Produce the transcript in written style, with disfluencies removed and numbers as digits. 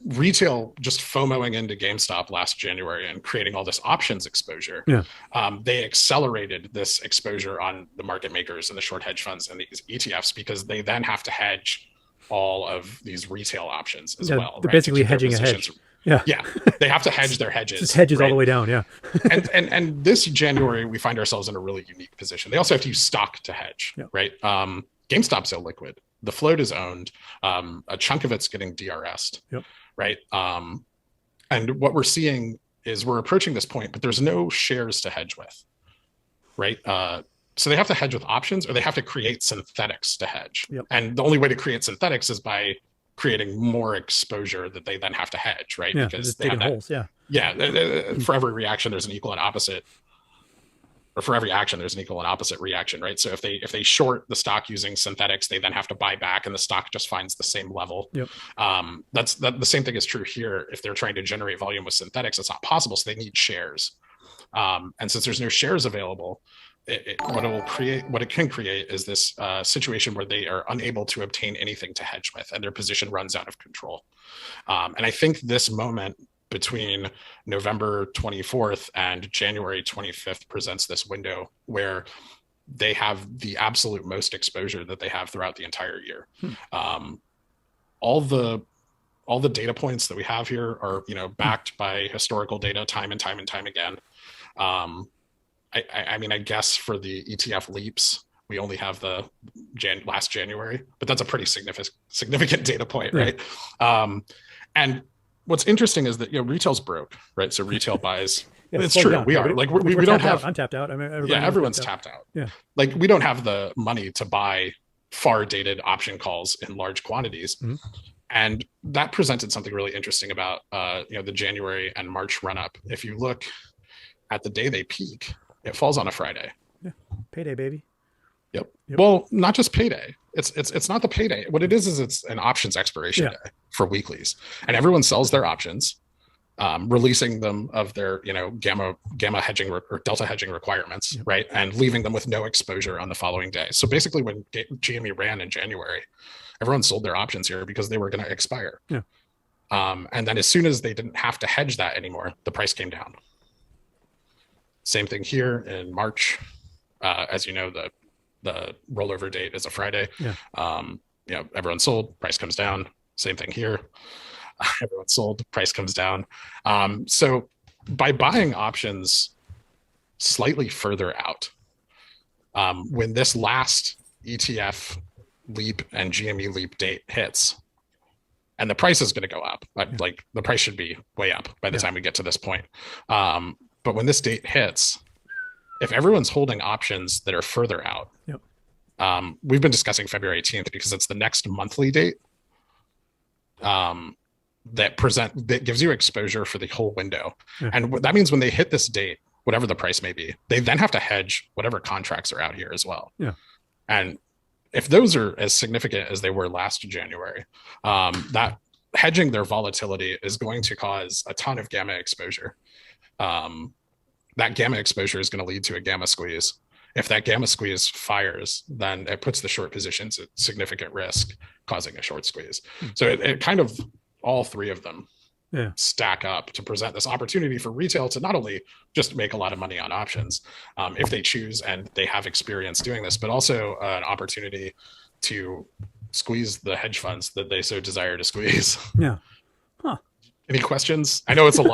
retail just FOMOing into GameStop last January and creating all this options exposure, Yeah. they accelerated this exposure on the market makers and the short hedge funds and these ETFs because they then have to hedge all of these retail options as Yeah. well, They're right? To basically keep their hedging a positions. hedge. Yeah. Yeah, they have to hedge their Just hedges, hedges all the right? way down. Yeah. And this January we find ourselves in a really unique position. They also have to use stock to hedge, Yeah. right? GameStop's illiquid. The float is owned. A chunk of it's getting DRS'd, Yep. right? And what we're seeing is we're approaching this point, but there's no shares to hedge with, right? So they have to hedge with options, or they have to create synthetics to hedge. Yep. And the only way to create synthetics is by creating more exposure that they then have to hedge, right? Yeah. Because Just they have digging that. holes. Yeah. Yeah, for every reaction, there's an equal and opposite, or for every action, there's an equal and opposite reaction, right? So if they short the stock using synthetics, they then have to buy back, and the stock just finds the same level. Yep. The same thing is true here. If they're trying to generate volume with synthetics, it's not possible. So they need shares, and since there's no shares available, what it can create is this situation where they are unable to obtain anything to hedge with, and their position runs out of control. And I think this moment between November 24th and January 25th presents this window where they have the absolute most exposure that they have throughout the entire year. All the data points that we have here are, backed by historical data time and time again. I mean, I guess for the ETF leaps, we only have the last January, but that's a pretty significant data point, right? And what's interesting is that retail's broke, right? So retail buys. Yeah, it's true. Down. We are like we don't have. I'm tapped out. I mean, everyone's tapped out. Yeah, like we don't have the money to buy far dated option calls in large quantities. Mm-hmm. And that presented something really interesting about the January and March run up. If you look at the day they peak, it falls on a Friday. Yeah, payday, baby. Yep. Well, not just payday. It's not the payday. What it is it's an options expiration day for weeklies, and everyone sells their options, releasing them of their gamma hedging or delta hedging requirements, right, and leaving them with no exposure on the following day. So basically, when GME ran in January, everyone sold their options here because they were going to expire. Yeah. And then as soon as they didn't have to hedge that anymore, the price came down. Same thing here in March. As you know, the rollover date is a Friday. Yeah. Everyone sold, price comes down. Same thing here. Everyone sold, price comes down. So by buying options slightly further out, when this last ETF leap and GME leap date hits, and the price is going to go up, like the price should be way up by the time we get to this point. But when this date hits, if everyone's holding options that are further out, we've been discussing February 18th because it's the next monthly date that gives you exposure for the whole window. And that means when they hit this date, whatever the price may be, they then have to hedge whatever contracts are out here as well. And if those are as significant as they were last January, that hedging their volatility is going to cause a ton of gamma exposure. That gamma exposure is going to lead to a gamma squeeze. If that gamma squeeze fires, then it puts the short positions at significant risk, causing a short squeeze. So it kind of, all three of them stack up to present this opportunity for retail to not only just make a lot of money on options, if they choose and they have experience doing this, but also an opportunity to squeeze the hedge funds that they so desire to squeeze. Yeah. Huh. Any questions? I know it's a lot.